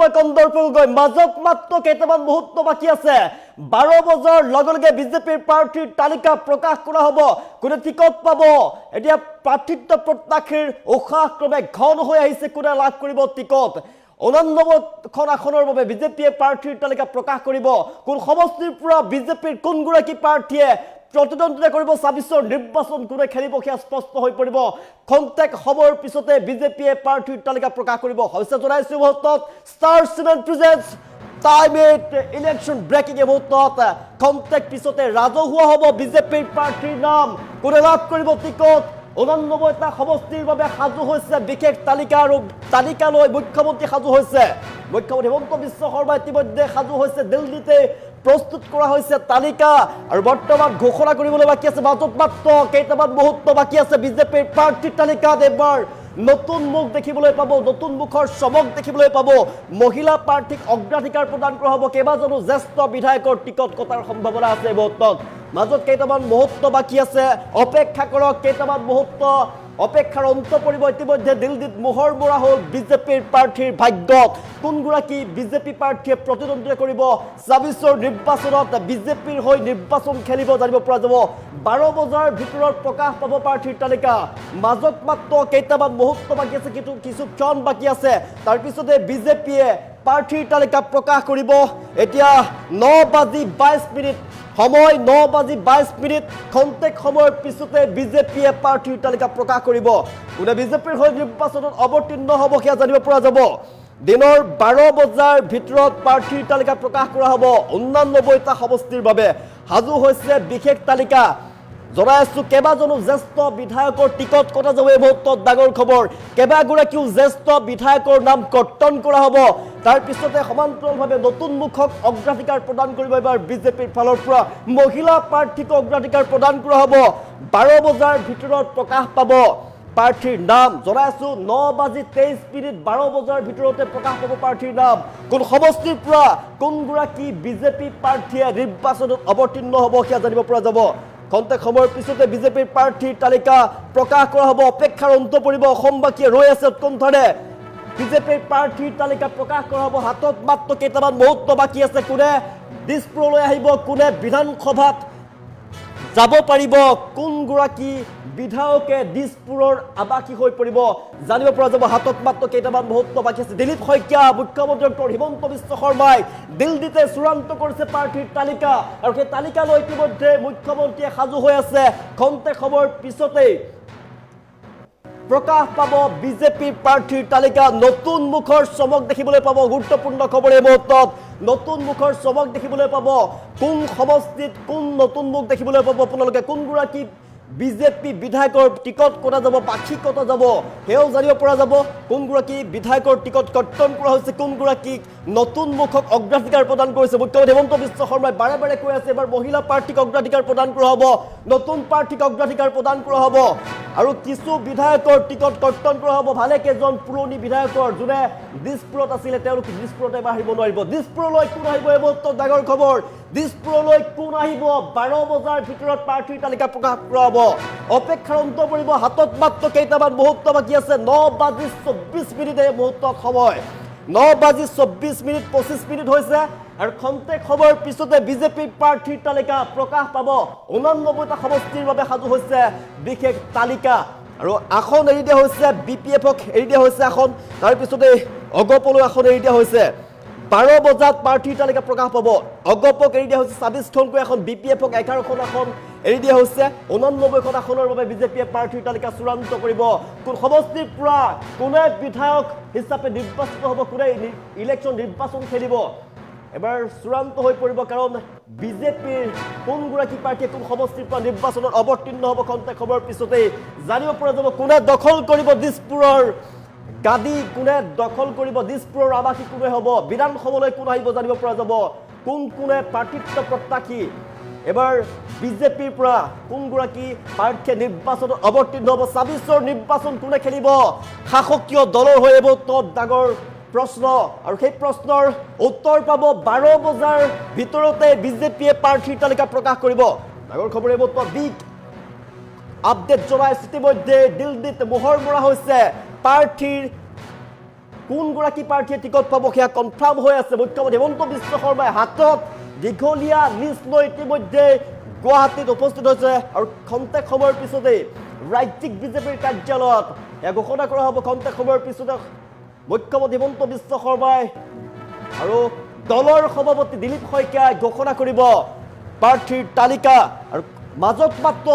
সময় কন্দৰ্পুৰ গৈ মাজত মাত্ৰ কেইটামান মুহূৰ্ত বাকী আছে 12 বজাৰ লগে লগে বিজেপিৰ প্ৰাৰ্থীৰ তালিকা প্ৰকাশ কৰা হ'ব কোনে টিকট পাব এতিয়া প্ৰাৰ্থিত্ব প্ৰত্যাশীৰ উশাহ ক্ৰমে ঘন হৈ আহিছে কোনে লাভ কৰিব টিকট 89খন আসনৰ বাবে বিজেপিয়ে প্ৰাৰ্থীৰ তালিকা প্ৰকাশ কৰিব কোন সমষ্টিৰ পৰা বিজেপিৰ কোন গৰাকী প্ৰাৰ্থীয়ে প্ৰতিদ্বন্দ্বিতা কৰিব ২৬ৰ নিৰ্বাচন কোনে খেলিব সেয়া স্পষ্ট হৈ পৰিব খন্তেক সময়ৰ পিছতে বিজেপিয়ে প্ৰাৰ্থীৰ তালিকা প্ৰকাশ কৰিব হৈছে জনাইছো মুহূৰ্তত Star Cement presents time it election breaking মুহূৰ্তত খন্তেক পিছতে ৰাজহুৱা হ'ব বিজেপিৰ প্ৰাৰ্থীৰ নাম কোনে লাভ কৰিব টিকট 89টা সমষ্টিৰ বাবে সাজু হৈছে বিশেষ তালিকা আৰু তালিকালৈ মুখ্যমন্ত্ৰী সাজু হৈছে মুখ্যমন্ত্ৰী হিমন্ত বিশ্ব শৰ্মা ইতিমধ্যে সাজু হৈছে দিল্লীতে প্ৰস্তুত কৰা হৈছে তালিকা আৰু বৰ্তমান ঘোষণা কৰিবলৈ বাকি আছে মাজত মাত্ৰ কেইটামান মুহূৰ্ত বাকি আছে বিজেপিৰ প্ৰাৰ্থীৰ তালিকাত এবাৰ নতুন মুখ দেখিবলৈ পাব নতুন মুখৰ চমক দেখিবলৈ পাব মহিলা প্ৰাৰ্থীক অগ্ৰাধিকাৰ প্ৰদান কৰা হ'ব কেইবাজনো জ্যেষ্ঠ বিধায়কৰ টিকট কটাৰ সম্ভাৱনা আছে মুহূৰ্তত মাজত কেইটামান মুহূৰ্ত বাকি আছে অপেক্ষা কৰক কেইটামান মুহূৰ্ত অপেক্ষাৰ অন্ত পৰিব ইতিমধ্যে দিল্লীত মোহৰ মৰা হ'ল বিজেপিৰ প্ৰাৰ্থীৰ ভাগ্যত কোনগৰাকী বিজেপি প্ৰাৰ্থীয়ে প্ৰতিদ্বন্দ্বিতা কৰিব ২৬ৰ নিৰ্বাচনত বিজেপিৰ হৈ নিৰ্বাচন খেলিব জানিব পৰা যাব 12 বজাৰ ভিতৰত প্ৰকাশ পাব প্ৰাৰ্থীৰ তালিকা মাজত মাত্ৰ কেইটামান মুহূৰ্ত বাকি আছে কিন্তু কিছু ক্ষণ বাকি আছে তাৰ পিছতে বিজেপিয়ে প্ৰাৰ্থীৰ তালিকা প্ৰকাশ কৰিব এতিয়া 9:22 সময় 9:22 খন্তেক সময়ৰ পিছতে বিজেপিয়ে প্ৰাৰ্থীৰ তালিকা প্ৰকাশ কৰিব কোনে বিজেপিৰ হৈ নিৰ্বাচনত অৱতীৰ্ণ হ'ব সেয়া জানিব পৰা যাব দিনৰ 12 বজাৰ ভিতৰত প্ৰাৰ্থীৰ তালিকা প্ৰকাশ কৰা হ'ব 89টা সমষ্টিৰ বাবে সাজু হৈছে বিশেষ তালিকা জনাই আছো কেইবাজনো জ্যেষ্ঠ বিধায়কৰ টিকট কটা যাব এই মুহূৰ্তত ডাঙৰ খবৰ কেইবাগৰাকীও জ্যেষ্ঠ বিধায়কৰ নাম কৰ্তন কৰা হ'ব তাৰ পিছতে সমান্তৰালভাৱে নতুন মুখক অগ্ৰাধিকাৰ প্ৰদান কৰিব এবাৰ বিজেপিৰ ফালৰ পৰা মহিলা প্ৰাৰ্থীক অগ্ৰাধিকাৰ প্ৰদান কৰা হ'ব 12 বজাৰ ভিতৰত প্ৰকাশ পাব প্ৰাৰ্থীৰ নাম জনাই আছো 9:23 12 বজাৰ ভিতৰতে প্ৰকাশ পাব প্ৰাৰ্থীৰ নাম কোন সমষ্টিৰ পৰা কোনগৰাকী বিজেপি প্ৰাৰ্থীয়ে নিৰ্বাচনত অৱতীৰ্ণ হ'ব সেয়া জানিব পৰা যাব খন্তেক সময়ৰ পিছতে বিজেপিৰ প্ৰাৰ্থীৰ তালিকা প্ৰকাশ কৰা হ'ব অপেক্ষাৰ অন্ত পৰিব অসমবাসীয়ে ৰৈ আছে উৎকণ্ঠাৰে বিজেপিৰ প্ৰাৰ্থীৰ তালিকা প্ৰকাশ কৰা হ'ব হাতত মাত্ৰ কেইটামান মুহূৰ্ত বাকী আছে কোনে দিছপুৰলৈ আহিব কোনে বিধানসভাত যাব পাৰিব কোনগৰাকী বিধায়কে দিছপুৰৰ আবাসী হৈ পৰিব জানিব পৰা যাব হাতত মাত্ৰ কেইটামান মুহূৰ্ত বাকী আছে দিলীপ শইকীয়া মুখ্যমন্ত্ৰী ডক্টৰ হিমন্ত বিশ্ব শৰ্মাই দিল্লীতে চূড়ান্ত কৰিছে প্ৰাৰ্থীৰ তালিকা আৰু সেই তালিকালৈ ইতিমধ্যে মুখ্যমন্ত্ৰীয়ে সাজু হৈ আছে খন্তেক সময়ৰ পিছতেই প্ৰকাশ পাব বিজেপিৰ প্ৰাৰ্থীৰ তালিকা নতুন মুখৰ চমক দেখিবলৈ পাব গুৰুত্বপূৰ্ণ খবৰ এই মুহূৰ্তত নতুন মুখৰ চমক দেখিবলৈ পাব কোন সমষ্টিত কোন নতুন মুখ দেখিবলৈ পাব আপোনালোকে কোনগৰাকী বিজেপি বিধায়কৰ টিকট কটা যাব পাখি কটা যাব হেও জানিব পৰা যাব কোনগৰাকী বিধায়কৰ টিকট কৰ্তন কৰা হৈছে কোনগৰাকীক নতুন মুখক অগ্ৰাধিকাৰ প্ৰদান কৰিছে মুখ্যমন্ত্ৰী হিমন্ত বিশ্ব শৰ্মাই বাৰে বাৰে কৈ আছে এবাৰ মহিলা প্ৰাৰ্থীক অগ্ৰাধিকাৰ প্ৰদান কৰা হ'ব নতুন প্ৰাৰ্থীক অগ্ৰাধিকাৰ প্ৰদান কৰা হ'ব আৰু কিছু বিধায়কৰ টিকট কৰ্তন কৰা হ'ব ভালে কেইজন পুৰণি বিধায়কৰ যোনে দিছপুৰত আছিলে তেওঁলোক দিছপুৰতে এবাৰ আহিব নোৱাৰিব দিছপুৰলৈ কোন আহিব এই মুহূৰ্তত ডাঙৰ খবৰ দিছপুৰলৈ কোন আহিব 12 বজাৰ ভিতৰত প্ৰাৰ্থীৰ তালিকা প্ৰকাশ কৰা হ'ব অপেক্ষাৰ অন্ত পৰিব হাতত মাত্ৰ কেইটামান মুহূৰ্ত বাকী আছে 9:24 এই মুহূৰ্তত সময় 9:24 25 হৈছে আৰু খন্তেক সময়ৰ পিছতে বিজেপি প্ৰাৰ্থীৰ তালিকা প্ৰকাশ পাব 89টা সমষ্টিৰ বাবে সাজু হৈছে বিশেষ তালিকা আৰু আসন এৰি দিয়া হৈছে বিপিএফক এৰি দিয়া হৈছে আসন তাৰ পিছতে অগপলৈ আসন এৰি দিয়া হৈছে 12 বজাত প্ৰাৰ্থীৰ তালিকা প্ৰকাশ পাব অগপক এৰি দিয়া হৈছে 26খনকৈ এখন বিপিএফক 11খন আসন এৰি দিয়া হৈছে 89খন আসনৰ বাবে বিজেপিয়ে প্ৰাৰ্থীৰ তালিকা চূড়ান্ত কৰিব কোন সমষ্টিৰ পৰা কোনে বিধায়ক হিচাপে নিৰ্বাচিত হ'ব কোনে ইলেকশ্যন নিৰ্বাচন খেলিব এবাৰ চূড়ান্ত হৈ পৰিব কাৰণ বিজেপিৰ কোনগৰাকী প্ৰাৰ্থীয়ে কোন সমষ্টিৰ পৰা নিৰ্বাচনত অৱতীৰ্ণ হ'ব খন্তেক সময়ৰ পিছতেই জানিব পৰা যাব কোনে দখল কৰিব দিছপুৰৰ গাদী কোনে দখল কৰিব দিছপুৰৰ আবাসী কোনে হ'ব বিধানসভালৈ কোন আহিব জানিব পৰা যাব কোনে প্ৰাৰ্থিত্ব প্ৰত্যাশী এবাৰ বিজেপিৰ পৰা কোনগৰাকী প্ৰাৰ্থীয়ে নিৰ্বাচনত অৱতীৰ্ণ হ'ব ২৬ৰ নিৰ্বাচন কোনে খেলিব শাসকীয় দলৰ হৈ এইবোৰ ডাঙৰ প্ৰশ্ন আৰু সেই প্ৰশ্নৰ উত্তৰ পাব 12 বজাৰ ভিতৰতে বিজেপিয়ে প্ৰাৰ্থীৰ তালিকা প্ৰকাশ কৰিব ডাঙৰ খবৰ এইবোৰ বিগ আপডেট জনাই ইতিমধ্যে দিল্লীত মোহৰ মৰা হৈছে প্ৰাৰ্থীৰ কোনগৰাকী প্ৰাৰ্থীয়ে টিকট পাব সেয়া কনফাৰ্ম হৈ আছে মুখ্যমন্ত্ৰী হিমন্ত বিশ্ব শৰ্মাই হাতত দীঘলীয়া লিষ্ট লৈ ইতিমধ্যে গুৱাহাটীত উপস্থিত হৈছে আৰু খন্তেক সময়ৰ পিছতেই ৰাজ্যিক বিজেপিৰ কাৰ্যালয়ত এয়া ঘোষণা কৰা হ'ব খন্তেক সময়ৰ পিছতে মুখ্যমন্ত্ৰী হিমন্ত বিশ্ব শৰ্মাই আৰু দলৰ সভাপতি দিলীপ শইকীয়াই ঘোষণা কৰিব প্ৰাৰ্থীৰ তালিকা আৰু মাজত মাত্ৰ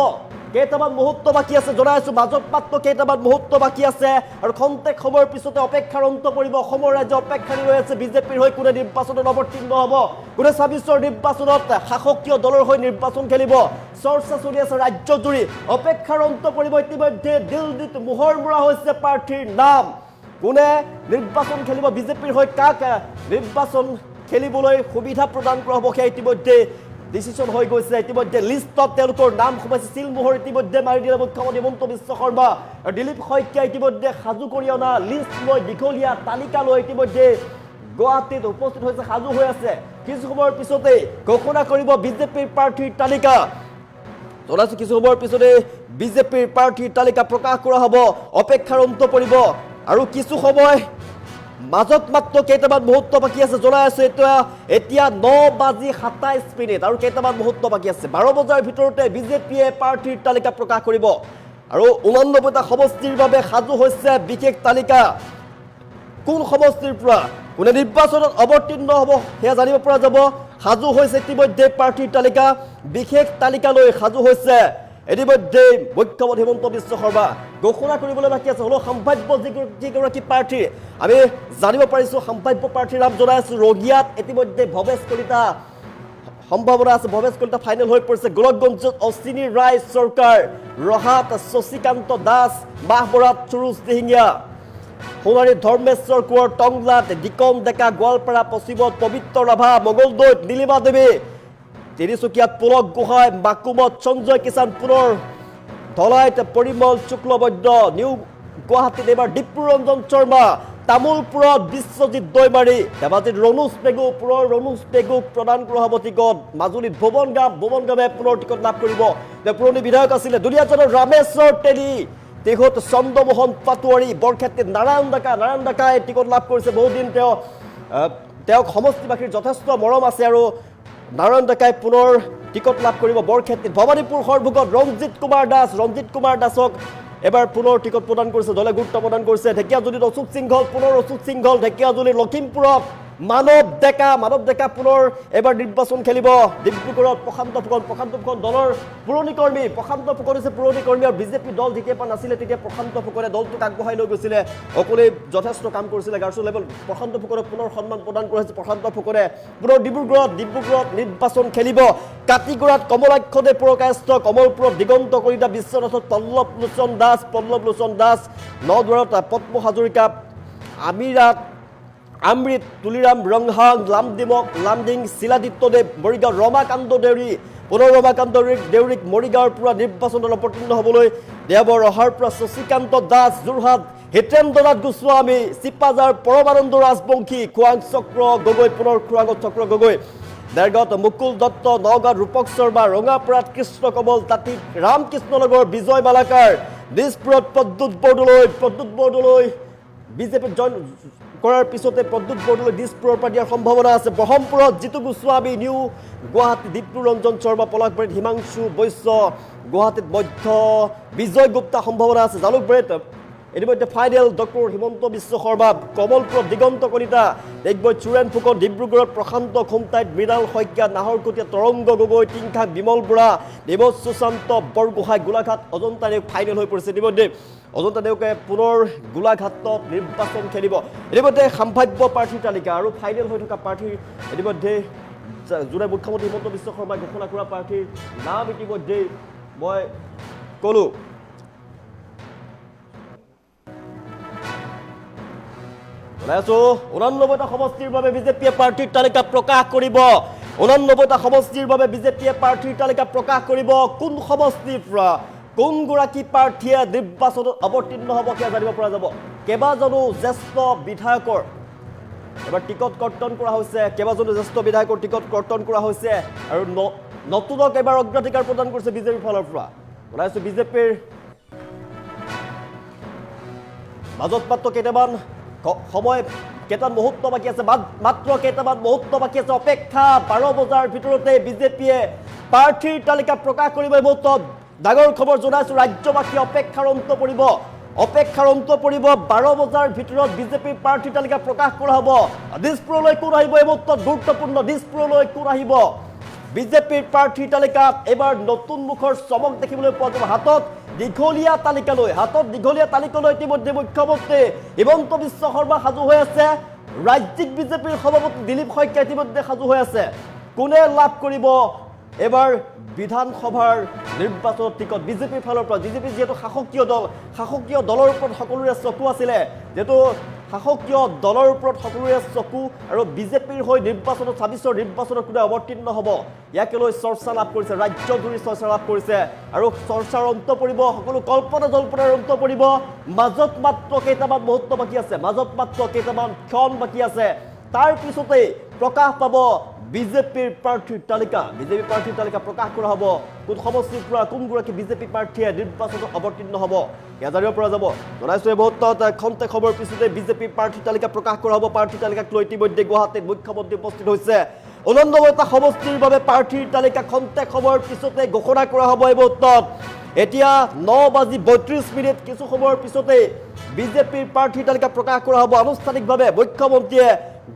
কেইটামান মুহূৰ্ত বাকী আছে জনাইছো মাজত মাত্ৰ কেইটামান মুহূৰ্ত বাকী আছে আৰু খন্তেক সময়ৰ পিছতে অপেক্ষাৰ অন্ত পৰিব অসমৰ ৰাজ্য অপেক্ষা ৰৈ আছে বিজেপিৰ হৈ কোনে নিৰ্বাচনত অৱতীৰ্ণ হ'ব কোনে ২৬ৰ নিৰ্বাচনত শাসকীয় দলৰ হৈ নিৰ্বাচন খেলিব চৰ্চা চলি আছে ৰাজ্যজুৰি অপেক্ষাৰ অন্ত পৰিব ইতিমধ্যে দিল্লীত মোহৰ মৰা হৈছে প্ৰাৰ্থীৰ নাম কোনে নিৰ্বাচন খেলিব বিজেপিৰ হৈ কাক নিৰ্বাচন খেলিবলৈ সুবিধা প্ৰদান কৰা হ'ব সেয়া ইতিমধ্যে ডিচিশন হৈ গৈছে ইতিমধ্যে লিষ্টত তেওঁলোকৰ নাম সোমাইছে চিলমোহৰ ইতিমধ্যে মাৰি দিলে মুখ্যমন্ত্ৰী হিমন্ত বিশ্ব শৰ্মা আৰু দিলীপ শইকীয়া ইতিমধ্যে সাজু কৰি অনা লিষ্ট লৈ দীঘলীয়া তালিকা লৈ ইতিমধ্যে গুৱাহাটীত উপস্থিত হৈছে সাজু হৈ আছে কিছু সময়ৰ পিছতে ঘোষণা কৰিব বিজেপিৰ প্ৰাৰ্থীৰ তালিকা জনাইছো কিছু সময়ৰ পিছতে বিজেপিৰ প্ৰাৰ্থীৰ তালিকা প্ৰকাশ কৰা হ'ব অপেক্ষাৰ অন্ত পৰিব আৰু কিছু সময় মাজত মাত্ৰ কেইটামান মুহূৰ্ত বাকী আছে জনাই আছে এতিয়া ৯:২৭ আৰু কেইটামান মুহূৰ্ত বাকী আছে ১২ বজাৰ ভিতৰতে বিজেপিয়ে প্ৰাৰ্থীৰ তালিকা প্ৰকাশ কৰিব আৰু ৮৯টা সমষ্টিৰ বাবে সাজু হৈছে বিশেষ তালিকা কোন সমষ্টিৰ পৰা কোনে নিৰ্বাচনত অৱতীৰ্ণ হ'ব সেয়া জানিব পৰা যাব সাজু হৈছে ইতিমধ্যে প্ৰাৰ্থীৰ তালিকা বিশেষ তালিকালৈ সাজু হৈছে ইতিমধ্যে মুখ্যমন্ত্ৰী হিমন্ত বিশ্ব শৰ্মা ঘোষণা কৰিবলৈ বাকী আছে হলেও সম্ভাৱ্য যিগৰাকী প্ৰাৰ্থী আমি জানিব পাৰিছো সম্ভাৱ্য প্ৰাৰ্থীৰ নাম জনাই আছো ৰঙিয়াত ইতিমধ্যে ভৱেশ কলিতা সম্ভাৱনা আছে ভৱেশ কলিতা ফাইনেল হৈ পৰিছে গোলকগঞ্জত অশ্বিনী ৰায় চৰকাৰ ৰহাত শশীকান্ত দাস মাহবৰাত সুৰুজ দিহিঙীয়া সোণাৰীত ধৰ্মেশ্বৰ কোঁৱৰ টংলাত দিকম ডেকা গোৱালপাৰা পশ্চিমত পবিত্ৰ ৰাভা মঙলদৈত নীলিমা দেৱী তিনিচুকীয়াত পুলক গোহাঁই মাকুমত সঞ্জয় কিষাণ পুনৰ ধলাইত পৰিমল শুক্লবৈদ্য নিউ গুৱাহাটীত এইবাৰ ডিপ্ৰুৰঞ্জন শৰ্মা তামোলপুৰত বিশ্বজিৎ দৈমাৰী ধেমাজিত ৰণোজ পেগু পুনৰ ৰণোজ পেগুক প্ৰদান কৰা হ'ব টিকট মাজুলীত ভুৱন গামে পুনৰ টিকট লাভ কৰিব তেওঁ পুৰণি বিধায়ক আছিলে দুলীয়াজানৰ ৰামেশ্বৰ তেলী তেখেত চন্দ্ৰমোহন পাটোৱাৰী বৰক্ষেত্ৰীত নাৰায়ণ ডেকাই টিকট লাভ কৰিছে বহুদিন তেওঁক সমষ্টিবাসীৰ যথেষ্ট মৰম আছে আৰু নাৰায়ণ ডেকাই পুনৰ টিকট লাভ কৰিব বৰক্ষেত্ৰীত ভৱানীপুৰ সৰভোগত ৰঞ্জিত কুমাৰ দাসক এবাৰ পুনৰ টিকট প্ৰদান কৰিছে দলে গুৰুত্ব প্ৰদান কৰিছে ঢেকীয়াজুলিত অশোক সিংঘল ঢেকীয়াজুলিৰ লখিমপুৰত মানৱ ডেকা পুনৰ এবাৰ নিৰ্বাচন খেলিব ডিব্ৰুগড়ত প্ৰশান্ত ফুকন দলৰ পুৰণি কৰ্মী প্ৰশান্ত ফুকন হৈছে পুৰণি কৰ্মী আৰু বিজেপি দল যেতিয়া নাছিলে তেতিয়া প্ৰশান্ত ফুকনে দলটোক আগবঢ়াই লৈ গৈছিলে অকলে যথেষ্ট কাম কৰিছিলে গাৰ্ছ লেভেল প্ৰশান্ত ফুকনক পুনৰ সন্মান প্ৰদান কৰিছে প্ৰশান্ত ফুকনে পুনৰ ডিব্ৰুগড়ত নিৰ্বাচন খেলিব কাটিগড়াত কমলাক্ষদে পুৰকায়স্থ কমলপুৰত দিগন্ত কলিতা বিশ্বনাথত পল্লৱ লোচন দাস নদুৱাৰত পদ্ম হাজৰিকা আমিৰাত আমৃত তুলিৰাম ৰংহাং লামডিং শিলাদিত্যদেৱ মৰিগাঁও ৰমাকান্ত দেউৰী পুনৰ ৰমাকান্ত দেউৰীক মৰিগাঁৱৰ পৰা নিৰ্বাচনত অৱতীৰ্ণ হ'বলৈ দেৱৰ ৰহাৰ পৰা শশীকান্ত দাস যোৰহাট হিতেন্দ্ৰনাথ গোস্বামী চিপাজাৰ পৰমানন্দ ৰাজবংশী খোৱাং চক্ৰ গগৈ পুনৰ খোৱাঙত চক্ৰ গগৈ দেৰগাঁৱত মুকুল দত্ত নগাঁৱত ৰূপক শৰ্মা ৰঙাপাৰাত কৃষ্ণ কমল তাঁতিত ৰামকৃষ্ণনগৰ বিজয় মালাকাৰ দিছপুৰত প্ৰদ্যুৎ বৰদলৈ বিজেপিত জইন কৰাৰ পিছতে প্ৰদ্যুৎ বৰদলৈ দিছপুৰৰ পৰা দিয়াৰ সম্ভাৱনা আছে ব্ৰহ্মপুৰত জিতু গোস্বামী নিউ গুৱাহাটী ডিপ্ৰুৰঞ্জন শৰ্মা পলাশবাৰীত হিমাংশু বৈশ্য গুৱাহাটীত মধ্য বিজয় গুপ্তা সম্ভাৱনা আছে জালুকবাৰীত ইতিমধ্যে ফাইনেল ডক্টৰ হিমন্ত বিশ্ব শৰ্মা কমলপুৰত দিগন্ত কলিতা ডিগবৈত চুৰেণ ফুকন ডিব্ৰুগড়ত প্ৰশান্ত খুমটাইত মৃণাল শইকীয়া নাহৰকটীয়া তৰংগ গগৈ টিংখাং বিমল বৰা দেৱজ সুশান্ত বৰগোহাঁই গোলাঘাট অজন্তা নেওগ ফাইনেল হৈ পৰিছে ইতিমধ্যে অজন্তা নেওগে পুনৰ গোলাঘাটত নিৰ্বাচন খেলিব ইতিমধ্যে সম্ভাৱ্য প্ৰাৰ্থীৰ তালিকা আৰু ফাইনেল হৈ থকা প্ৰাৰ্থীৰ ইতিমধ্যে যোনে মুখ্যমন্ত্ৰী হিমন্ত বিশ্ব শৰ্মাই ঘোষণা কৰা প্ৰাৰ্থীৰ নাম ইতিমধ্যে মই ক'লোঁ ওলাইছো ৮৯টা সমষ্টিৰ বাবে বিজেপিয়ে প্ৰাৰ্থীৰ তালিকা প্ৰকাশ কৰিব ৮৯টা সমষ্টিৰ বাবে বিজেপিয়ে প্ৰাৰ্থীৰ তালিকা প্ৰকাশ কৰিব কোন সমষ্টিৰ পৰা কোনগৰাকী প্ৰাৰ্থীয়ে নিৰ্বাচনত অৱতীৰ্ণ হ'ব সেয়া জানিব পৰা যাব কেইবাজনো জ্যেষ্ঠ বিধায়কৰ এবাৰ টিকট কৰ্তন কৰা হৈছে কেইবাজনো জ্যেষ্ঠ বিধায়কৰ টিকট কৰ্তন কৰা হৈছে আৰু নতুনক এবাৰ অগ্ৰাধিকাৰ প্ৰদান কৰিছে বিজেপিৰ ফালৰ পৰা ওলাইছো বিজেপিৰ মাজত মাত্ৰ কেইটামান সময় কেইটামান মুহূৰ্ত বাকী আছে, মাত্ৰ কেইটামান মুহূৰ্ত বাকী আছে, অপেক্ষা 12 বজাৰ ভিতৰতে বিজেপিয়ে প্ৰাৰ্থীৰ তালিকা প্ৰকাশ কৰিব। এই মুহূৰ্তত ডাঙৰ খবৰ জনাইছোঁ, ৰাজ্যবাসী অপেক্ষাৰ অন্ত পৰিব, 12 বজাৰ ভিতৰত বিজেপিৰ প্ৰাৰ্থীৰ তালিকা প্ৰকাশ কৰা হ'ব। দিছপুৰলৈ কোন আহিব, এই মুহূৰ্তত গুৰুত্বপূৰ্ণ, দিছপুৰলৈ কোন আহিব। বিজেপিৰ প্ৰাৰ্থীৰ তালিকাত এইবাৰ নতুন মুখৰ চমক দেখিবলৈ পোৱা যাব। হাতত দীঘলীয়া তালিকালৈ ইতিমধ্যে মুখ্যমন্ত্ৰী হিমন্ত বিশ্ব শৰ্মা সাজু হৈ আছে, ৰাজ্যিক বিজেপিৰ সভাপতি দিলীপ শইকীয়া ইতিমধ্যে সাজু হৈ আছে। কোনে লাভ কৰিব এবাৰ বিধানসভাৰ নিৰ্বাচনৰ টিকট বিজেপিৰ ফালৰ পৰা? বিজেপি যিহেতু শাসকীয় দলৰ ওপৰত সকলোৰে চকু আছিলে, যিহেতু শাসকীয় দলৰ ওপৰত সকলোৰে চকু, আৰু বিজেপিৰ হৈ 26ৰ নিৰ্বাচনত কোনে অৱতীৰ্ণ হ'ব ইয়াকে লৈ চৰ্চা লাভ কৰিছে, ৰাজ্যজুৰি চৰ্চা লাভ কৰিছে, আৰু চৰ্চাৰ অন্ত পৰিব, সকলো কল্পনা জল্পনাৰ অন্ত পৰিব। মাজত মাত্ৰ কেইটামান মুহূৰ্ত বাকী আছে, মাজত মাত্ৰ কেইটামান ক্ষণ বাকী আছে, তাৰ পিছতেই প্ৰকাশ পাব বিজেপিৰ প্ৰাৰ্থীৰ তালিকা। বিজেপি প্ৰাৰ্থীৰ তালিকা প্ৰকাশ কৰা হ'ব, কোন সমষ্টিৰ পৰা কোনগৰাকী বিজেপি প্ৰাৰ্থীয়ে নিৰ্বাচনত অৱতীৰ্ণ হ'ব এয়া জানিব পৰা যাব। জনাইছোঁ এই মুহূৰ্তত খন্তেক সময়ৰ পিছতে বিজেপি প্ৰাৰ্থীৰ তালিকা প্ৰকাশ কৰা হ'ব। প্ৰাৰ্থীৰ তালিকাক লৈ ইতিমধ্যে গুৱাহাটীত মুখ্যমন্ত্ৰী উপস্থিত হৈছে। 89টা সমষ্টিৰ বাবে প্ৰাৰ্থীৰ তালিকা খন্তেক সময়ৰ পিছতে ঘোষণা কৰা হ'ব। এই মুহূৰ্তত এতিয়া 9:32 কিছু সময়ৰ পিছতে বিজেপিৰ প্ৰাৰ্থীৰ তালিকা প্ৰকাশ কৰা হ'ব। আনুষ্ঠানিকভাৱে মুখ্যমন্ত্ৰীয়ে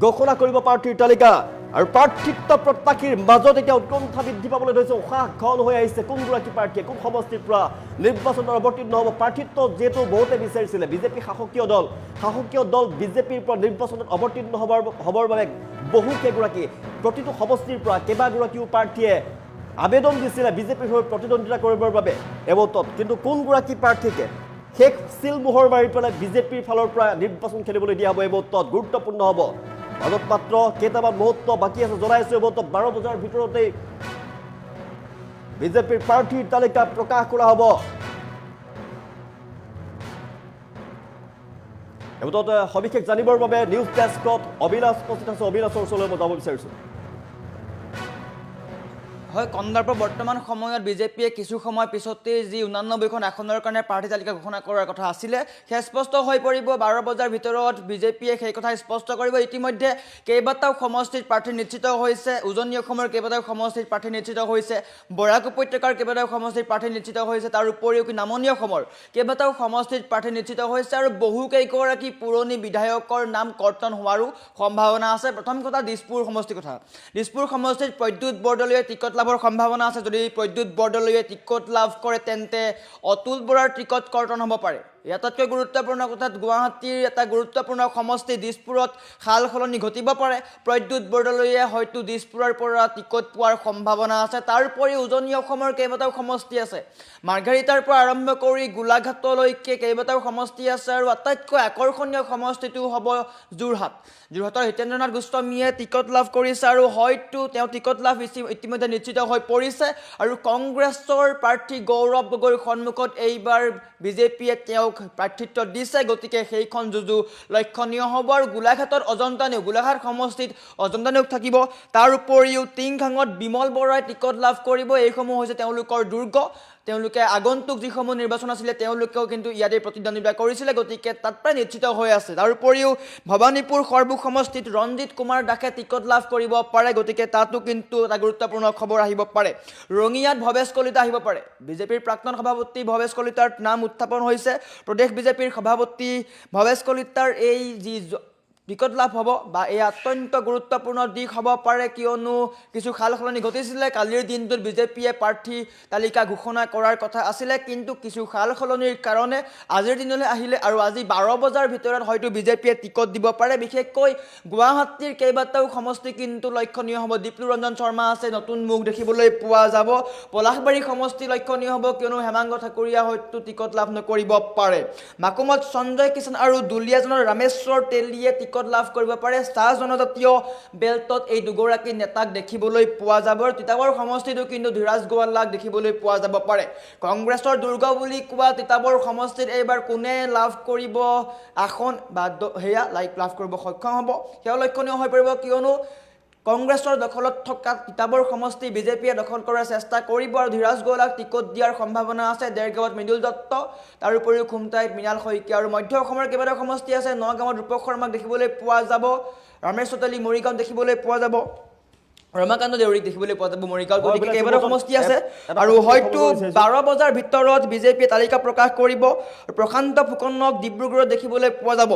ঘোষণা কৰিব প্ৰাৰ্থীৰ তালিকা, আৰু প্ৰাৰ্থিত্ব প্ৰত্যাশীৰ মাজত এতিয়া উৎকণ্ঠা বৃদ্ধি পাবলৈ ধৰিছে, উশাহ ঘন হৈ আহিছে। কোনগৰাকী প্ৰাৰ্থীয়ে কোন সমষ্টিৰ পৰা নিৰ্বাচনত অৱতীৰ্ণ হ'ব? প্ৰাৰ্থিত্ব যিহেতু বহুতে বিচাৰিছিলে, বিজেপি শাসকীয় দল বিজেপিৰ পৰা নিৰ্বাচনত অৱতীৰ্ণ হ'বৰ বাবে বহুকেইগৰাকী প্ৰতিটো সমষ্টিৰ পৰা কেইবাগৰাকীও প্ৰাৰ্থীয়ে আবেদন দিছিলে বিজেপিৰ হৈ প্ৰতিদ্বন্দ্বিতা কৰিবৰ বাবে। এবতত কিন্তু কোনগৰাকী প্ৰাৰ্থীকে শেষ চিলমোহৰ মাৰি পেলাই বিজেপিৰ ফালৰ পৰা নিৰ্বাচন খেলিবলৈ দিয়া হ'ব, এই মুহূৰ্তত গুৰুত্বপূৰ্ণ হ'ব। মাজত মাত্ৰ কেইটামান মুহূৰ্ত বাকী আছে, জনাইছোঁ এই মুহূৰ্তত 12 বজাৰ ভিতৰতেই বিজেপিৰ প্ৰাৰ্থীৰ তালিকা প্ৰকাশ কৰা হ'ব। এই মুহূৰ্তত সবিশেষ জানিবৰ বাবে নিউজ ডেস্কত অভিলাষ উপস্থিত আছে। অভিলাষৰ ওচৰলৈ মই যাব বিচাৰিছোঁ। হয়, কন্দৰ্প বৰ্তমান সময়ত বিজেপিয়ে কিছু সময় পিছতে যি 89খন আসনৰ কাৰণে প্ৰাৰ্থী তালিকা ঘোষণা কৰাৰ কথা আছিলে সেয়া স্পষ্ট হৈ পৰিব। 12 বজাৰ ভিতৰত বিজেপিয়ে সেই কথা স্পষ্ট কৰিব। ইতিমধ্যে কেইবাটাও সমষ্টিত প্ৰাৰ্থী নিশ্চিত হৈছে, উজনি অসমৰ কেইবাটাও সমষ্টিত প্ৰাৰ্থী নিশ্চিত হৈছে, বৰাক উপত্যকাৰ কেইবাটাও সমষ্টিত প্ৰাৰ্থী নিশ্চিত হৈছে, তাৰ উপৰিও নামনি অসমৰ কেইবাটাও সমষ্টিত প্ৰাৰ্থী নিশ্চিত হৈছে, আৰু বহুকেইগৰাকী পুৰণি বিধায়কৰ নাম কৰ্তন হোৱাৰো সম্ভাৱনা আছে। প্ৰথম কথা দিছপুৰ সমষ্টিৰ কথা। দিছপুৰ সমষ্টিত প্ৰদ্যুৎ বৰদলৈয়ে টিকট লাভৰ সম্ভাৱনা আছে। যদি প্ৰদ্যুৎ বৰদলৈয়ে টিকট লাভ কৰে তেন্তে অতুল বৰাৰ টিকট কৰ্তন হ'ব পাৰে। আটাইতকৈ গুৰুত্বপূৰ্ণ কথা, গুৱাহাটীৰ এটা গুৰুত্বপূৰ্ণ সমষ্টি দিছপুৰত সাল সলনি ঘটিব পাৰে। প্ৰদ্যুৎ বৰদলৈয়ে হয়তো দিছপুৰৰ পৰা টিকট পোৱাৰ সম্ভাৱনা আছে। তাৰ উপৰি উজনি অসমৰ কেইবাটাও সমষ্টি আছে, মাৰ্ঘাৰিটাৰ পৰা আৰম্ভ কৰি গোলাঘাটলৈকে কেইবাটাও সমষ্টি আছে, আৰু আটাইতকৈ আকৰ্ষণীয় সমষ্টিটো হ'ব যোৰহাটৰ হিতেন্দ্ৰনাথ গোস্বামীয়ে টিকট লাভ কৰিছে, আৰু হয়তো তেওঁ টিকট লাভ ইতিমধ্যে নিশ্চিত হৈ পৰিছে। আৰু কংগ্ৰেছৰ প্ৰাৰ্থী গৌৰৱ গগৈৰ সন্মুখত এইবাৰ বিজেপিয়ে তেওঁক প্ৰাৰ্থিত্ব দিছে, গতিকে সেইখন যুঁজু লক্ষণীয় হ'ব। আৰু গোলাঘাটত গোলাঘাট সমষ্টিত অজন্তা নেওগ থাকিব। তাৰ উপৰিও টিংখাঙত বিমল বৰাই টিকট লাভ কৰিব। এইসমূহ হৈছে তেওঁলোকৰ দুৰ্গ। তেওঁলোকে আগন্তুক যিসমূহ নিৰ্বাচন আছিলে তেওঁলোকেও কিন্তু ইয়াতে প্ৰতিদ্বন্দ্বিতা কৰিছিলে, গতিকে তাত প্ৰায় নিশ্চিত হৈ আছে। তাৰ উপৰিও ভৱানীপুৰ সৰ্বুক সমষ্টিত ৰঞ্জিত কুমাৰ দাসে টিকট লাভ কৰিব পাৰে, গতিকে তাতো কিন্তু এটা গুৰুত্বপূৰ্ণ খবৰ আহিব পাৰে। ৰঙিয়াত ভৱেশ কলিতা আহিব পাৰে। বিজেপিৰ প্ৰাক্তন সভাপতি ভৱেশ কলিতাৰ নাম উত্থাপন হৈছে। প্ৰদেশ বিজেপিৰ সভাপতি ভৱেশ কলিতাৰ এই যি টিকট লাভ হ'ব বা এই অত্যন্ত গুৰুত্বপূৰ্ণ দিশ হ'ব পাৰে, কিয়নো কিছু সাল সলনি ঘটিছিলে। কালিৰ দিনটোত বিজেপিয়ে প্ৰাৰ্থী তালিকা ঘোষণা কৰাৰ কথা আছিলে, কিন্তু কিছু সাল সলনিৰ কাৰণে আজিৰ দিনলৈ আহিলে, আৰু আজি 12 বজাৰ ভিতৰত হয়তো বিজেপিয়ে টিকট দিব পাৰে। বিশেষকৈ গুৱাহাটীৰ কেইবাটাও সমষ্টি কিন্তু লক্ষণীয় হ'ব। দীপ্লু ৰঞ্জন শৰ্মা আছে, নতুন মুখ দেখিবলৈ পোৱা যাব। পলাশবাৰী সমষ্টি লক্ষণীয় হ'ব, কিয়নো হেমাংগ ঠাকুৰীয়া হয়তো টিকট লাভ নকৰিব পাৰে। মাকুমত সঞ্জয় কিষাণ আৰু দুলীয়াজানৰ ৰামেশ্বৰ তেলীয়ে টিকট লাভ কৰিব পাৰে। চাহ জনজাতীয় বেল্টত এই দুগৰাকী নেতাক দেখিবলৈ পোৱা যাব। তিতাবৰ সমষ্টিতো কিন্তু ধীৰাজ গোৱালাক দেখিবলৈ পোৱা যাব পাৰে। কংগ্ৰেছৰ দুৰ্গ বুলি কোৱা তিতাবৰ সমষ্টিত এইবাৰ কোনে লাভ কৰিব আসন বা লাভ কৰিব সক্ষম হ'ব সেয়া লক্ষণীয় হৈ পৰিব, কিয়নো কংগ্ৰেছৰ দখলত থকা তিতাবৰ সমষ্টি বিজেপিয়ে দখল কৰাৰ চেষ্টা কৰিব আৰু ধীৰাজ গৌলাক টিকট দিয়াৰ সম্ভাৱনা আছে। দেৰগাঁৱত মৃদুল দত্ত, তাৰ উপৰিও খুমটাইত মৃণাল শইকীয়া আৰু মধ্য অসমৰ কেইবাটাও সমষ্টি আছে। নগাঁৱত ৰূপক শৰ্মাক দেখিবলৈ পোৱা যাব, ৰমেশ চৌতালী মৰিগাঁৱত দেখিবলৈ পোৱা যাব, ৰমাকান্ত দেউৰীক দেখিবলৈ পোৱা যাব মৰিগাঁৱত। গতিকে কেইবাটাও সমষ্টি আছে আৰু হয়তো 12 বজাৰ ভিতৰত বিজেপিয়ে তালিকা প্ৰকাশ কৰিব। প্ৰশান্ত ফুকনক ডিব্ৰুগড়ত দেখিবলৈ পোৱা যাব।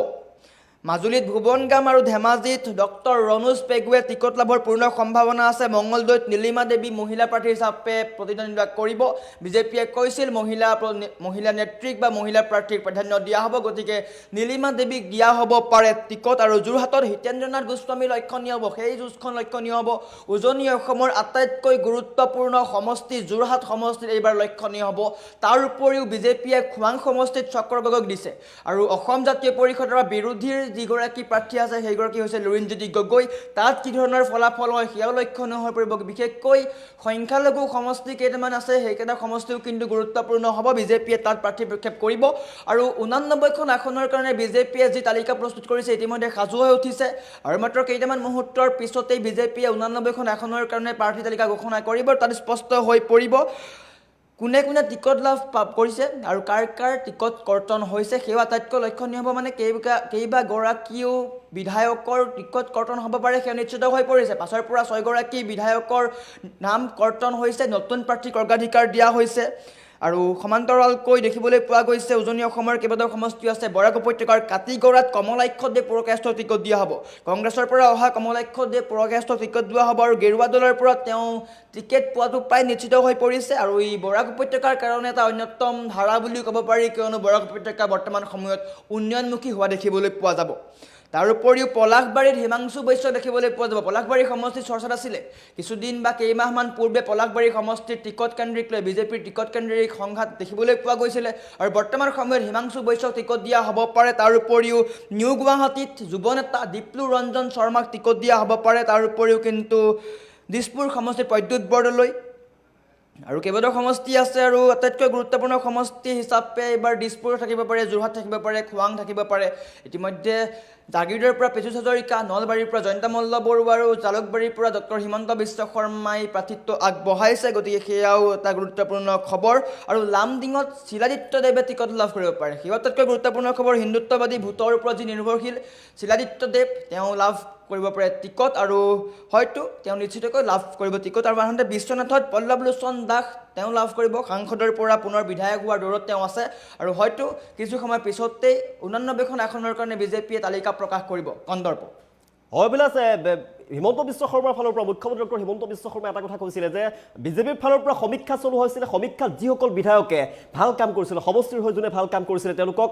মাজুলীত ভুৱন গাম আৰু ধেমাজিত ডক্টৰ ৰণোজ পেগুৱে টিকট লাভৰ পূৰ্ণ সম্ভাৱনা আছে। মংগলদৈত নীলিমা দেৱী মহিলা প্ৰাৰ্থী হিচাপে প্ৰতিদ্বন্দ্বিতা কৰিব। বিজেপিয়ে কৈছিল মহিলা নেত্ৰীক বা মহিলা প্ৰাৰ্থীক প্ৰাধান্য দিয়া হ'ব, গতিকে নীলিমা দেৱীক দিয়া হ'ব পাৰে টিকট। আৰু যোৰহাটত হিতেন্দ্ৰনাথ গোস্বামী লক্ষণীয় হ'ব, সেই যুঁজখন লক্ষণীয় হ'ব। উজনি অসমৰ আটাইতকৈ গুৰুত্বপূৰ্ণ সমষ্টি যোৰহাট সমষ্টিত এইবাৰ লক্ষণীয় হ'ব। তাৰ উপৰিও বিজেপিয়ে খোৱাং সমষ্টিত চক্ৰ গগৈক দিছে আৰু অসম জাতীয় পৰিষদৰ বিৰোধীৰ যিগৰাকী প্ৰাৰ্থী আছে সেইগৰাকী হৈছে লুৰিণজ্যোতি গগৈ। তাত কি ধৰণৰ ফলাফল হয় সেয়াও লক্ষণীয় হৈ পৰিব। বিশেষকৈ সংখ্যালঘু সমষ্টি কেইটামান আছে, সেইকেইটা সমষ্টিও কিন্তু গুৰুত্বপূৰ্ণ হ'ব। বিজেপিয়ে তাত প্ৰাৰ্থী প্ৰক্ষেপ কৰিব আৰু 89খন আসনৰ কাৰণে বিজেপিয়ে যি তালিকা প্ৰস্তুত কৰিছে ইতিমধ্যে সাজু হৈ উঠিছে আৰু মাত্ৰ কেইটামান মুহূৰ্তৰ পিছতেই বিজেপিয়ে 89খন আসনৰ কাৰণে প্ৰাৰ্থী তালিকা ঘোষণা কৰিব। তাত স্পষ্ট হৈ পৰিব কোনে কোনে টিকট লাভ কৰিছে আৰু কাৰ কাৰ টিকট কৰ্তন হৈছে, সেয়া আটাইতকৈ লক্ষণীয় হ'ব। মানে কেইবাগৰাকীও বিধায়কৰ টিকট কৰ্তন হ'ব পাৰে সেয়া নিশ্চিত হৈ পৰিছে। 5ৰ পৰা 6 গৰাকী বিধায়কৰ নাম কৰ্তন হৈছে, নতুন প্ৰাৰ্থীক অগ্ৰাধিকাৰ দিয়া হৈছে। আৰু সমান্তৰালকৈ দেখিবলৈ পোৱা গৈছে উজনি অসমৰ কেইবাটাও সমষ্টি আছে। বৰাক উপত্যকাৰ কাতিগড়াত কমলাক্ষ দেৱ পুৰকায়স্থক টিকট দিয়া হ'ব। কংগ্ৰেছৰ পৰা অহা কমলাক্ষ দেৱ পুৰকায়স্থক টিকট দিয়া হ'ব আৰু গেৰুৱা দলৰ পৰা তেওঁ টিকেট পোৱাটো প্ৰায় নিশ্চিত হৈ পৰিছে। আৰু এই বৰাক উপত্যকাৰ কাৰণে এটা অন্যতম ধাৰা বুলিও ক'ব পাৰি, কিয়নো বৰাক উপত্যকা বৰ্তমান সময়ত উন্নয়নমুখী হোৱা দেখিবলৈ পোৱা যাব। তাৰ উপৰিও পলাশবাৰীত হিমাংশু বৈশ্য দেখিবলৈ পোৱা যাব। পলাশবাৰী সমষ্টিৰ চৰ্চাত আছিলে কিছুদিন বা কেইমাহমান পূৰ্বে পলাশবাৰী সমষ্টিৰ টিকট কেন্দ্ৰিক লৈ বিজেপিৰ টিকট কেন্দ্ৰিক সংঘাত দেখিবলৈ পোৱা গৈছিলে আৰু বৰ্তমান সময়ত হিমাংশু বৈশ্যক টিকট দিয়া হ'ব পাৰে। তাৰ উপৰিও নিউ গুৱাহাটীত যুৱ নেতা দীপ্লু ৰঞ্জন শৰ্মাক টিকট দিয়া হ'ব পাৰে। তাৰ উপৰিও কিন্তু দিছপুৰ সমষ্টিৰ প্ৰদ্যুৎ বৰদলৈ আৰু কেইবাটাও সমষ্টি আছে আৰু আটাইতকৈ গুৰুত্বপূৰ্ণ সমষ্টি হিচাপে এইবাৰ দিছপুৰ থাকিব পাৰে, যোৰহাট থাকিব পাৰে, খোৱাং থাকিব পাৰে। ইতিমধ্যে জাগিৰোডৰ পৰা পীযুষ হাজৰিকা, নলবাৰীৰ পৰা জয়ন্ত মল্ল বৰুৱা আৰু জালুকবাৰীৰ পৰা ডক্টৰ হিমন্ত বিশ্ব শৰ্মাই প্ৰাৰ্থিত্ব আগবঢ়াইছে। গতিকে সেয়াও এটা গুৰুত্বপূৰ্ণ খবৰ। আৰু লামডিঙত শিলাদিত্যদেৱে টিকট লাভ কৰিব পাৰে, সেয়াও আটাইতকৈ গুৰুত্বপূৰ্ণ খবৰ। হিন্দুত্ববাদী ভোটৰ ওপৰত যি নিৰ্ভৰশীল শিলাদিত্যদেৱ, তেওঁ লাভ কৰিব পাৰে টিকট আৰু হয়তো তেওঁ নিশ্চিতকৈ লাভ কৰিব টিকট। আৰু আনহাতে বিশ্বনাথত পল্লৱ লোচন দাস তেওঁ লাভ কৰিব। সাংসদৰ পৰা পুনৰ বিধায়ক হোৱাৰ দৌৰত তেওঁ আছে আৰু হয়তো কিছু সময় পিছতেই 89খন আসনৰ কাৰণে বিজেপিয়ে তালিকা প্ৰকাশ কৰিব। কন্দৰ্প হয় বিলাস, হিমন্ত বিশ্ব শৰ্মাৰ ফালৰ পৰা মুখ্যমন্ত্ৰী ডক্টৰ হিমন্ত বিশ্ব শৰ্মাই এটা কথা কৈছিলে যে বিজেপিৰ ফালৰ পৰা সমীক্ষা চলোৱা হৈছিলে। সমীক্ষাত যিসকল বিধায়কে ভাল কাম কৰিছিলে, সমষ্টিৰ হৈ যোনে ভাল কাম কৰিছিলে তেওঁলোকক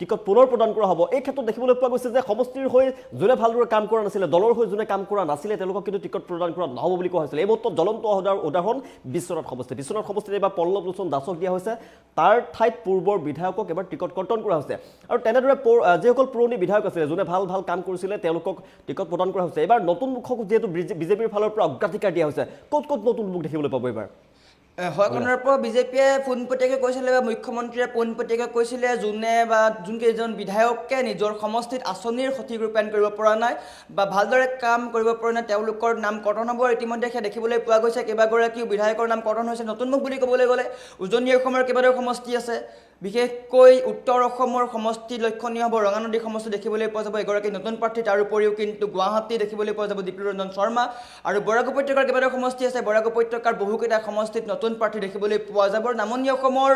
টিকট পুনৰ প্ৰদান কৰা হ'ব। এই ক্ষেত্ৰত দেখিবলৈ পোৱা গৈছে যে সমষ্টিৰ হৈ যোনে ভালদৰে কাম কৰা নাছিলে, দলৰ হৈ যোনে কাম কৰা নাছিলে তেওঁলোকক কিন্তু টিকট প্ৰদান কৰা নহ'ব বুলি কোৱা হৈছিলে। এই মুহূৰ্তত জ্বলন্ত উদাহৰণ বিশ্বনাথ সমষ্টিত এইবাৰ পল্লৱ লোচন দাসক দিয়া হৈছে। তাৰ ঠাইত পূৰ্বৰ বিধায়কক এবাৰ টিকট কৰ্তন কৰা হৈছে আৰু তেনেদৰে যিসকল পুৰণি বিধায়ক আছিলে, যোনে ভাল কাম কৰিছিলে তেওঁলোকক টিকট প্ৰদান কৰা হৈছে। এইবাৰ নতুন মুখক যিহেতু বিজেপিৰ ফালৰ পৰা অগ্ৰাধিকাৰ দিয়া হৈছে, ক'ত ক'ত নতুন মুখ দেখিবলৈ পাব এইবাৰ? হয় কন্দৰ্প, বিজেপিয়ে পোনপটীয়াকৈ কৈছিলে বা মুখ্যমন্ত্ৰীয়ে পোনপটীয়াকৈ কৈছিলে যোনকেইজন বিধায়কে নিজৰ সমষ্টিত আঁচনিৰ সঠিক ৰূপায়ণ কৰিব পৰা নাই বা ভালদৰে কাম কৰিব পৰা নাই তেওঁলোকৰ নাম কৰ্তন হ'ব। ইতিমধ্যে সেয়া দেখিবলৈ পোৱা গৈছে। কেইবাগৰাকীও বিধায়কৰ নাম কৰ্তন হৈছে। নতুন মুখ বুলি ক'বলৈ গ'লে উজনি অসমৰ কেইবাটাও সমষ্টি আছে, বিশেষকৈ উত্তৰ অসমৰ সমষ্টি লক্ষণীয় হ'ব। ৰঙানদী সমষ্টি দেখিবলৈ পোৱা যাব এগৰাকী নতুন প্ৰাৰ্থী। তাৰ উপৰিও কিন্তু গুৱাহাটী দেখিবলৈ পোৱা যাব দীপ্লু ৰঞ্জন শৰ্মা আৰু বৰাক উপত্যকাৰ কেইবাটাও সমষ্টি আছে। বৰাক উপত্যকাৰ বহুকেইটা সমষ্টিত নতুন প্ৰাৰ্থী দেখিবলৈ পোৱা যাব। নামনি অসমৰ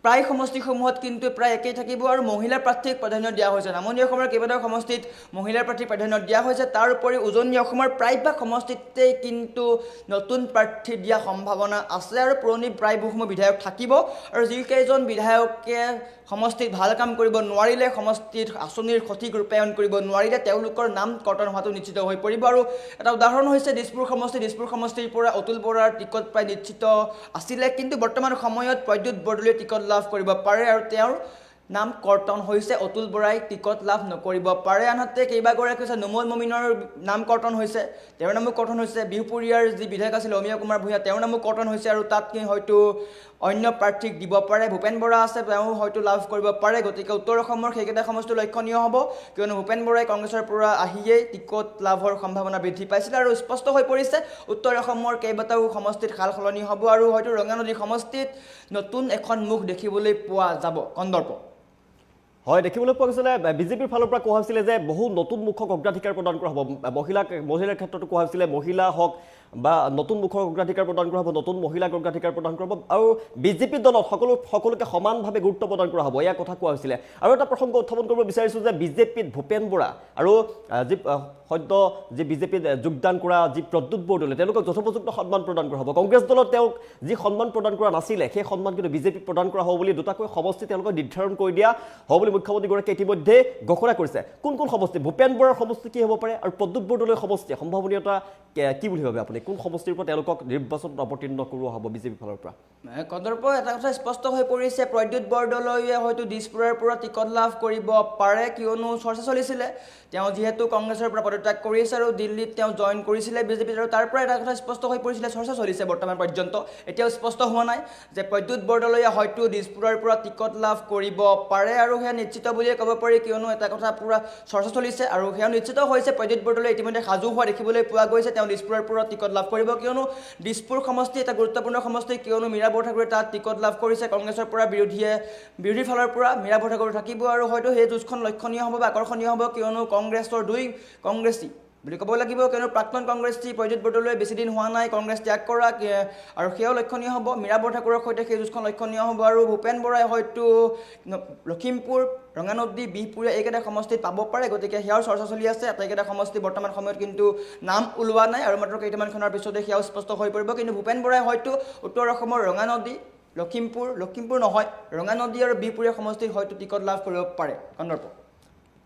প্ৰায় সমষ্টিসমূহত কিন্তু প্ৰায় একেই থাকিব আৰু মহিলা প্ৰাৰ্থীক প্ৰাধান্য দিয়া হৈছে। নামনি অসমৰ কেইবাটাও সমষ্টিত মহিলাৰ প্ৰাৰ্থীক প্ৰাধান্য দিয়া হৈছে। তাৰ উপৰি উজনি অসমৰ প্ৰায়ভাগ সমষ্টিতেই কিন্তু নতুন প্ৰাৰ্থী দিয়া সম্ভাৱনা আছে আৰু পুৰণি প্ৰায় বহুসমূহ বিধায়ক থাকিব। আৰু যিকেইজন বিধায়কে সমষ্টিত ভাল কাম কৰিব নোৱাৰিলে, সমষ্টিত আঁচনিৰ সঠিক ৰূপায়ণ কৰিব নোৱাৰিলে, তেওঁলোকৰ নাম কৰ্তন হোৱাটো নিশ্চিত হৈ পৰিব। আৰু এটা উদাহৰণ হৈছে দিছপুৰ সমষ্টিৰ পৰা অতুল বৰাৰ টিকট প্ৰায় নিশ্চিত আছিলে, কিন্তু বৰ্তমান সময়ত প্ৰদ্যুৎ বৰদলৈয়ে টিকট লাভ কৰিব পাৰে আৰু তেওঁৰ নাম কৰ্তন হৈছে অতুল বৰাই টিকট লাভ নকৰিব পাৰে আনহাতে কেইবাগৰাকী হৈছে নুমল মমিনৰ নাম কৰ্তন হৈছে তেওঁৰ নামো কৰ্তন হৈছে বিহুপুৰীয়াৰ যি বিধায়ক আছিল অমীয়া কুমাৰ ভূঞা তেওঁৰ নামো কৰ্তন হৈছে আৰু তাত হয়তো অন্য প্ৰাৰ্থীক দিব পাৰে ভূপেন বৰা আছে তেওঁ হয়তো লাভ কৰিব পাৰে গতিকে উত্তৰ অসমৰ সেইকেইটা সমষ্টি লক্ষণীয় হ'ব কিয়নো ভূপেন বৰাই কংগ্ৰেছৰ পৰা আহিয়েই টিকট লাভৰ সম্ভাৱনা বৃদ্ধি পাইছিল আৰু স্পষ্ট হৈ পৰিছে উত্তৰ অসমৰ কেইবাটাও সমষ্টিত সাল সলনি হ'ব আৰু হয়তো ৰঙানদী সমষ্টিত নতুন এখন মুখ দেখিবলৈ পোৱা যাব কন্দৰ্প হয় দেখিবলৈ পোৱা গৈছিলে বিজেপিৰ ফালৰ পৰা কোৱা হৈছিলে যে বহু নতুন মুখক অগ্ৰাধিকাৰ প্ৰদান কৰা হ'ব মহিলাৰ ক্ষেত্ৰতো কোৱা হৈছিলে মহিলা হওক বা নতুন মুখৰ অগ্ৰাধিকাৰ প্ৰদান কৰা হ'ব নতুন মহিলাক অগ্ৰাধিকাৰ প্ৰদান কৰা হ'ব আৰু বিজেপি দলত সকলোকে সমানভাৱে গুৰুত্ব প্ৰদান কৰা হ'ব এয়া কথা কোৱা হৈছিলে আৰু এটা প্ৰসংগ উত্থাপন কৰিব বিচাৰিছোঁ যে বিজেপিত ভূপেন বৰা আৰু যি সদ্য যি বিজেপিত যোগদান কৰা যি প্ৰদ্যুৎ বৰদলৈ তেওঁলোকক যথোপযুক্ত সন্মান প্ৰদান কৰা হ'ব কংগ্ৰেছ দলত তেওঁক যি সন্মান প্ৰদান কৰা নাছিলে সেই সন্মান কিন্তু বিজেপিক প্ৰদান কৰা হ'ব বুলি দুটাকৈ সমষ্টি তেওঁলোকক নিৰ্ধাৰণ কৰি দিয়া হ'ব বুলি মুখ্যমন্ত্ৰীগৰাকীয়ে ইতিমধ্যে ঘোষণা কৰিছে কোন সমষ্টি ভূপেন বৰাৰ সমষ্টি কি হ'ব পাৰে আৰু প্ৰদ্যুৎ বৰদলৈ সমষ্টি সম্ভাৱনীয়তা কি বুলি ভাবে আপুনি কোন সমষ্টিৰ পৰা তেওঁলোকক নিৰ্বাচনত অৱতীৰ্ণ কৰোৱা হ'ব বিজেপি ফালৰ পৰা কন্দৰ্প এটা কথা স্পষ্ট হৈ পৰিছে প্ৰদ্যুৎ বৰদলৈয়ে হয়তো দিছপুৰৰ পৰা টিকট লাভ কৰিব পাৰে কিয়নো চৰ্চা চলিছিলে তেওঁ যিহেতু কংগ্ৰেছৰ পৰা পদত্যাগ কৰিছে আৰু দিল্লীত তেওঁ জইন কৰিছিলে বিজেপিত আৰু তাৰ পৰা এটা কথা স্পষ্ট হৈ পৰিছিলে চৰ্চা চলিছে বৰ্তমান পৰ্যন্ত এতিয়াও স্পষ্ট হোৱা নাই যে প্ৰদ্যুৎ বৰদলৈয়ে হয়তো দিছপুৰৰ পৰা টিকট লাভ কৰিব পাৰে আৰু সেয়া নিশ্চিত বুলিয়ে ক'ব পাৰি কিয়নো এটা কথা পুৰা চৰ্চা চলিছে আৰু সেয়া নিশ্চিত হৈছে প্ৰদ্যুৎ বৰদলৈ ইতিমধ্যে সাজু হোৱা দেখিবলৈ পোৱা গৈছে তেওঁ দিছপুৰৰ পৰা টিকট লাভ কৰিব কিয়নো দিছপুৰ সমষ্টি এটা গুৰুত্বপূৰ্ণ সমষ্টি কিয়নো মীৰা বৰঠাকুৰে তাত টিকট লাভ কৰিছে কংগ্ৰেছৰ পৰা বিৰোধীৰ ফালৰ পৰা মীৰা বৰঠাকুৰ থাকিব আৰু হয়তো সেই যুঁজখন লক্ষণীয় হ'ব বা আকৰ্ষণীয় হ'ব কিয়নো কংগ্ৰেছৰ দুই কংগ্ৰেছী বুলি ক'ব লাগিব কিয়নো প্ৰাক্তন কংগ্ৰেছী প্ৰদ্যুৎ বৰদলৈ বেছি দিন হোৱা নাই কংগ্ৰেছ ত্যাগ কৰা আৰু সেয়াও লক্ষণীয় হ'ব মীৰা বৰঠাকুৰৰ সৈতে সেই যুঁজখন লক্ষণীয় হ'ব আৰু ভূপেন বৰাই হয়তো লখিমপুৰ ৰঙানদী বিহপুৰীয়া এইকেইটা সমষ্টিত পাব পাৰে গতিকে সেয়াও চৰ্চা চলি আছে আটাইকেইটা সমষ্টি বৰ্তমান সময়ত কিন্তু নাম ওলোৱা নাই আৰু মাত্ৰ কেইটামানখনৰ পিছতে সেয়াও স্পষ্ট হৈ পৰিব কিন্তু ভূপেন বৰাই হয়তো উত্তৰ অসমৰ ৰঙানদী লখিমপুৰ নহয় ৰঙানদী আৰু বিহপুৰীয়া সমষ্টিত হয়তো টিকট লাভ কৰিব পাৰে কন্দৰ্প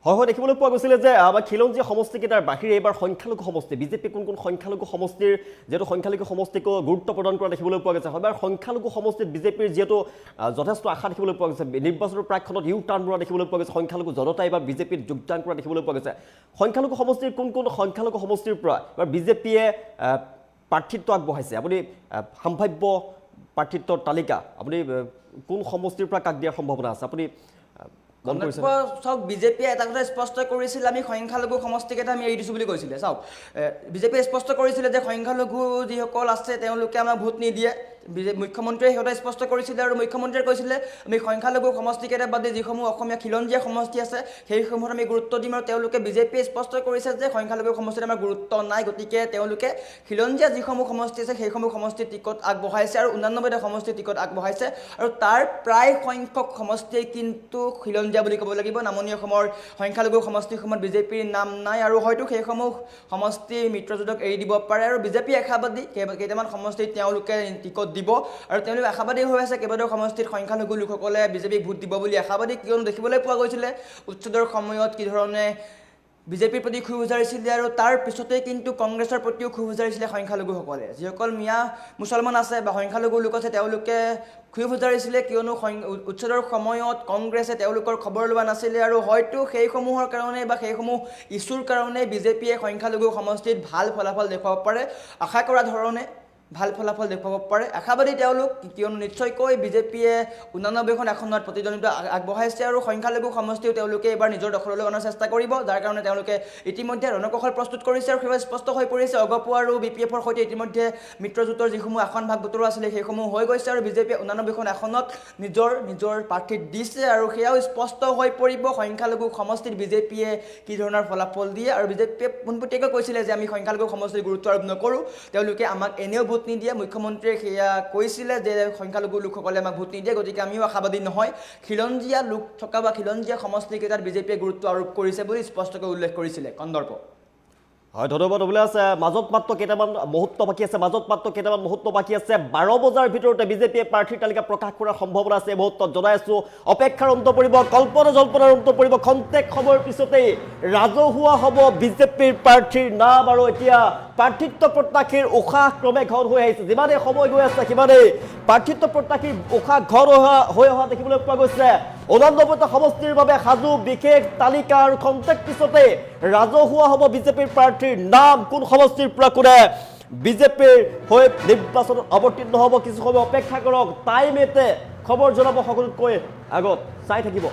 হয় দেখিবলৈ পোৱা গৈছিলে যে আমাৰ খিলঞ্জীয়া সমষ্টিকেইটাৰ বাহিৰে এইবাৰ সংখ্যালঘু সমষ্টি বিজেপি কোন সংখ্যালঘু সমষ্টিৰ যিহেতু সংখ্যালঘু সমষ্টিকো গুৰুত্ব প্ৰদান কৰা দেখিবলৈ পোৱা গৈছে হয় সংখ্যালঘু সমষ্টিত বিজেপিৰ যিহেতু যথেষ্ট আশা দেখিবলৈ পোৱা গৈছে নিৰ্বাচনৰ প্ৰাকখনত ইউ টাৰ্ণ মৰা দেখিবলৈ পোৱা গৈছে সংখ্যালঘু জনতা এইবাৰ বিজেপিত যোগদান কৰা দেখিবলৈ পোৱা গৈছে সংখ্যালঘু সমষ্টিৰ কোন সংখ্যালঘু সমষ্টিৰ পৰা এবাৰ বিজেপিয়ে প্ৰাৰ্থিত্ব আগবঢ়াইছে আপুনি সম্ভাৱ্য প্ৰাৰ্থিত্বৰ তালিকা আপুনি কোন সমষ্টিৰ পৰা কাক দিয়াৰ সম্ভাৱনা আছে আপুনি চাওক বিজেপিয়ে এটা কথা স্পষ্ট কৰিছিল আমি সংখ্যালঘু সমষ্টিকেইটা আমি এৰি দিছোঁ বুলি কৈছিলে চাওক বিজেপিয়ে স্পষ্ট কৰিছিলে যে সংখ্যালঘু যিসকল আছে তেওঁলোকে আমাক ভোট নিদিয়ে মুখ্যমন্ত্ৰীয়ে সিহঁতে স্পষ্ট কৰিছিলে আৰু মুখ্যমন্ত্ৰীয়ে কৈছিলে আমি সংখ্যালঘু সমষ্টিকেইটা বাদে যিসমূহ অসমীয়া খিলঞ্জীয়া সমষ্টি আছে সেইসমূহত আমি গুৰুত্ব দিম আৰু তেওঁলোকে বিজেপিয়ে স্পষ্ট কৰিছে যে সংখ্যালঘু সমষ্টিত আমাৰ গুৰুত্ব নাই গতিকে তেওঁলোকে খিলঞ্জীয়া যিসমূহ সমষ্টি আছে সেইসমূহ সমষ্টিৰ টিকট আগবঢ়াইছে আৰু 89টা সমষ্টিৰ টিকট আগবঢ়াইছে আৰু তাৰ প্ৰায় সংখ্যক সমষ্টিয়ে কিন্তু খিলঞ্জীয়া বুলি ক'ব লাগিব নামনি অসমৰ সংখ্যালঘু সমষ্টিসমূহত বিজেপিৰ নাম নাই আৰু হয়তো সেইসমূহ সমষ্টি মিত্ৰজোঁটক এৰি দিব পাৰে আৰু বিজেপি আশাবাদী কেইটামান সমষ্টিত তেওঁলোকে টিকট দিব আৰু তেওঁলোকে আশাবাদী হৈ আছে কেইবাটাও সমষ্টিত সংখ্যালঘু লোকসকলে বিজেপিক ভোট দিব বুলি আশাবাদী কিয়নো দেখিবলৈ পোৱা গৈছিলে উচ্ছেদৰ সময়ত কি ধৰণে বিজেপিৰ প্ৰতি ক্ষোভ উজাৰিছিলে আৰু তাৰ পিছতেই কিন্তু কংগ্ৰেছৰ প্ৰতিও ক্ষোভ উজাৰিছিলে সংখ্যালঘুসকলে যিসকল মিয়া মুছলমান আছে বা সংখ্যালঘু লোক আছে তেওঁলোকে ক্ষোভ উজাৰিছিলে কিয়নো উচ্ছেদৰ সময়ত কংগ্ৰেছে তেওঁলোকৰ খবৰ লোৱা নাছিলে আৰু হয়তো সেইসমূহৰ কাৰণে বা সেইসমূহ ইছ্যুৰ কাৰণে বিজেপিয়ে সংখ্যালঘু সমষ্টিত ভাল ফলাফল দেখুৱাব পাৰে আশা কৰা ধৰণে ভাল ফলাফল দেখুৱাব পাৰে আশাবাদী তেওঁলোক কিয়নো নিশ্চয়কৈ বিজেপিয়ে 89খন আসনত প্ৰতিদ্বন্দ্বিতা আগবঢ়াইছে আৰু সংখ্যালঘু সমষ্টিও তেওঁলোকে এবাৰ নিজৰ দখললৈ অনাৰ চেষ্টা কৰিব যাৰ কাৰণে তেওঁলোকে ইতিমধ্যে ৰণকৌশল প্ৰস্তুত কৰিছে আৰু সেইবাবে স্পষ্ট হৈ পৰিছে অগপ আৰু বিপিএফৰ সৈতে ইতিমধ্যে মিত্ৰজোঁটৰ যিসমূহ আসন ভাগ বতৰা আছিলে সেইসমূহ হৈ গৈছে আৰু বিজেপিয়ে 89খন আসনত নিজৰ প্ৰাৰ্থীক দিছে আৰু সেয়াও স্পষ্ট হৈ পৰিব সংখ্যালঘু সমষ্টিত বিজেপিয়ে কি ধৰণৰ ফলাফল দিয়ে আৰু বিজেপিয়ে পোনপটীয়াকৈ কৈছিলে যে আমি সংখ্যালঘু সমষ্টিৰ গুৰুত্ব আৰোপ নকৰোঁ তেওঁলোকে আমাক এনেও ভোট নিদিয়ে মুখ্যমন্ত্ৰীয়ে সেয়া কৈছিলে যে সংখ্যালঘু লোকসকলে আমাক ভোট নিদিয়ে গতিকে আমিও আশাবাদী নহয় খিলঞ্জীয়া লোক থকা বা খিলঞ্জীয়া সমষ্টিকেইটাত বিজেপিয়ে গুৰুত্ব আৰোপ কৰিছে বুলি স্পষ্টকৈ উল্লেখ কৰিছিলে কন্দৰ্প হয় ধন্যবাদ অভিলাষ মাজত মাত্ৰ কেইটামান মুহূৰ্ত বাকী আছে 12 বজাৰ ভিতৰতে বিজেপিয়ে প্ৰাৰ্থীৰ তালিকা প্ৰকাশ কৰাৰ সম্ভাৱনা আছে মুহূৰ্তত জনাই আছো অপেক্ষাৰ অন্ত পৰিব কল্পনা জল্পনাৰ অন্ত পৰিব খন্তেক সময়ৰ পিছতেই ৰাজহুৱা হ'ব বিজেপিৰ প্ৰাৰ্থীৰ নাম আৰু এতিয়া প্ৰাৰ্থিত্ব প্ৰত্যাশীৰ উশাহ ক্ৰমে ঘন হৈ আহিছে যিমানে সময় গৈ আছে সিমানেই প্ৰাৰ্থিত্ব প্ৰত্যাশীৰ উশাহ ঘন হৈ অহা দেখিবলৈ পোৱা গৈছে 89টা সমষ্টিৰ বাবে সাজু বিশেষ তালিকাৰ খন্তেক পিছতে ৰাজহুৱা হ'ব বিজেপিৰ প্ৰাৰ্থীৰ নাম কোন সমষ্টিৰ পৰা কোনে বিজেপিৰ হৈ নিৰ্বাচনত অৱতীৰ্ণ হ'ব কিছু সময় অপেক্ষা কৰক টাইম এতে খবৰ জনাব সকলোতকৈ আগত চাই থাকিব